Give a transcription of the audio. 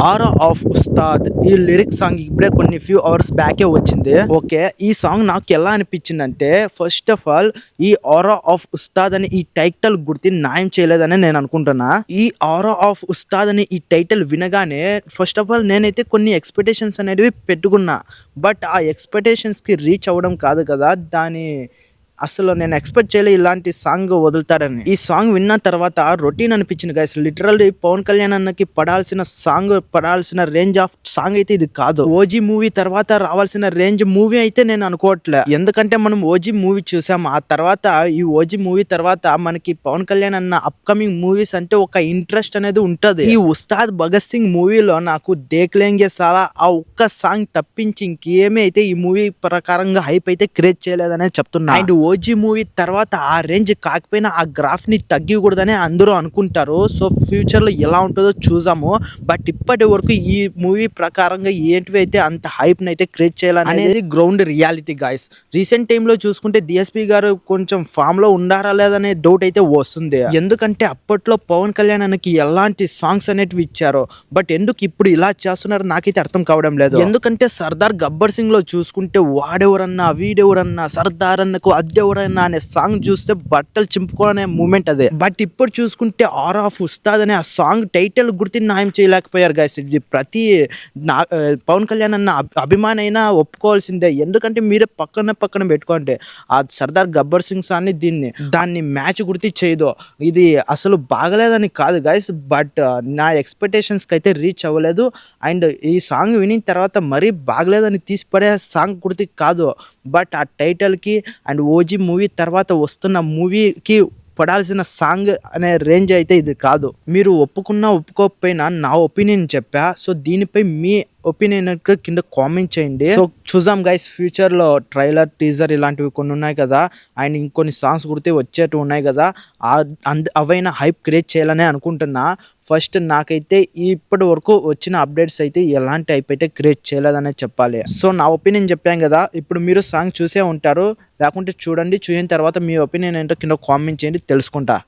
ఆరా of Ustaad ఈ lyric song ఇప్పుడే కొన్ని ఫ్యూ అవర్స్ బ్యాకే వచ్చింది. ఓకే, ఈ సాంగ్ నాకు ఎలా అనిపించిందంటే, ఫస్ట్ ఆఫ్ ఆల్ ఈ ఆరా ఆఫ్ ఉస్తాద్ అని ఈ టైటిల్ గుర్తి న్యాయం చేయలేదని నేను అనుకుంటున్నా. ఈ ఆరా ఆఫ్ ఉస్తాద్ అని ఈ టైటిల్ వినగానే ఫస్ట్ ఆఫ్ ఆల్ నేనైతే కొన్ని ఎక్స్పెక్టేషన్స్ అనేవి పెట్టుకున్నా. బట్ ఆ ఎక్స్పెక్టేషన్స్ కి రీచ్ అవ్వడం కాదు కదా, దాని అసలు నేను ఎక్స్పెక్ట్ చేయలే ఇలాంటి సాంగ్ వదులుతారని. ఈ సాంగ్ విన్న తర్వాత రొటీన్ అనిపించింది గైస్. లిటరల్లీ పవన్ కళ్యాణ్ అన్నకి పడాల్సిన రేంజ్ ఆఫ్ సాంగ్ అయితే ఇది కాదు. ఓజీ మూవీ తర్వాత రావాల్సిన రేంజ్ మూవీ అయితే నేను అనుకోవట్లే. ఎందుకంటే మనం ఓజీ మూవీ చూసాం, ఆ తర్వాత ఈ ఓజీ మూవీ తర్వాత మనకి పవన్ కళ్యాణ్ అన్న అప్కమింగ్ మూవీస్ అంటే ఒక ఇంట్రెస్ట్ అనేది ఉంటది. ఈ ఉస్తాద్ భగత్ సింగ్ మూవీలో నాకు దేఖ్లేంగే సాలా ఆ ఒక్క సాంగ్ తప్పించి ఇంకేమీ అయితే ఈ మూవీ ప్రకారంగా హైప్ అయితే క్రియేట్ చేయలేదనే చెప్తున్నా. అండ్ ఓజీ మూవీ తర్వాత ఆ రేంజ్ కాకపోయినా ఆ గ్రాఫ్ ని తగ్గకూడదని అందరూ అనుకుంటారు. సో ఫ్యూచర్ లో ఎలా ఉంటుందో చూసాము. బట్ ఇప్పటి వరకు ఈ మూవీ ప్రకారంగా ఏంటివి అయితే అంత హైప్ అయితే క్రియేట్ చేయాలని అనేది ground reality guys. Recent time లో చూసుకుంటే డిఎస్పీ గారు కొంచెం ఫామ్ లో ఉండారా లేదనే డౌట్ అయితే వస్తుంది. ఎందుకంటే అప్పట్లో పవన్ కళ్యాణ్ అన్నకి ఎలాంటి సాంగ్స్ అనేటివి ఇచ్చారో, బట్ ఎందుకు ఇప్పుడు ఇలా చేస్తున్నారో నాకైతే అర్థం కావడం లేదు. ఎందుకంటే సర్దార్ గబ్బర్ సింగ్ లో చూసుకుంటే వాడెవరన్నా వీడెవరన్నా సర్దార్ అన్నకు అద్దెవరన్నా అనే సాంగ్ చూస్తే బట్టలు చింపుకోనే మూమెంట్ అదే. బట్ ఇప్పుడు చూసుకుంటే ఆర్ ఆఫ్ ఉస్తాద్ అనే ఆ సాంగ్ టైటిల్ గుర్తి న్యాయం చేయలేకపోయారు గైస్. ఇది ప్రతి పవన్ కళ్యాణ్ అన్న అభిమాని అయినా ఒప్పుకోవాల్సిందే. ఎందుకంటే మీరే పక్కన పెట్టుకోండి ఆ సర్దార్ గబ్బర్ సింగ్ సాంగ్ దాన్ని మ్యాచ్ గుర్తి చేయదు. ఇది అసలు బాగలేదని కాదు గైస్, బట్ నా ఎక్స్పెక్టేషన్స్ కి అయితే రీచ్ అవ్వలేదు. అండ్ ఈ సాంగ్ విని తర్వాత మరీ బాగలేదని తీసిపడే సాంగ్ గుర్తి కాదు, బట్ ఆ టైటిల్ కి అండ్ ఓజీ మూవీ తర్వాత వస్తున్న మూవీకి పడాల్సిన సాంగ్ అనే రేంజ్ అయితే ఇది కాదు. మీరు ఒప్పుకున్నా ఒప్పుకోకపోయినా నా ఒపీనియన్ చెప్పా. సో దీనిపై మీ ఒపీనియన్ కింద కామెంట్ చేయండి. సో చూద్దాం గైస్, ఫ్యూచర్ లో ట్రైలర్ టీజర్ ఇలాంటివి కొన్ని ఉన్నాయి కదా, అండ్ ఇంకొన్ని సాంగ్స్ గుర్తి వచ్చేటివి ఉన్నాయి కదా, అవైనా హైప్ క్రియేట్ చేయాలనే అనుకుంటున్నా. ఫస్ట్ నాకైతే ఇప్పటి వరకు వచ్చిన అప్డేట్స్ అయితే ఎలాంటి హైప్ అయితే క్రియేట్ చేయలేదనే చెప్పాలి. సో నా ఒపీనియన్ చెప్పాం కదా, ఇప్పుడు మీరు సాంగ్ చూసే ఉంటారు, లేకుంటే చూడండి, చూసిన తర్వాత మీ ఒపీనియన్ ఏంటో కింద కామెంట్ చేయండి, తెలుసుకుంటా.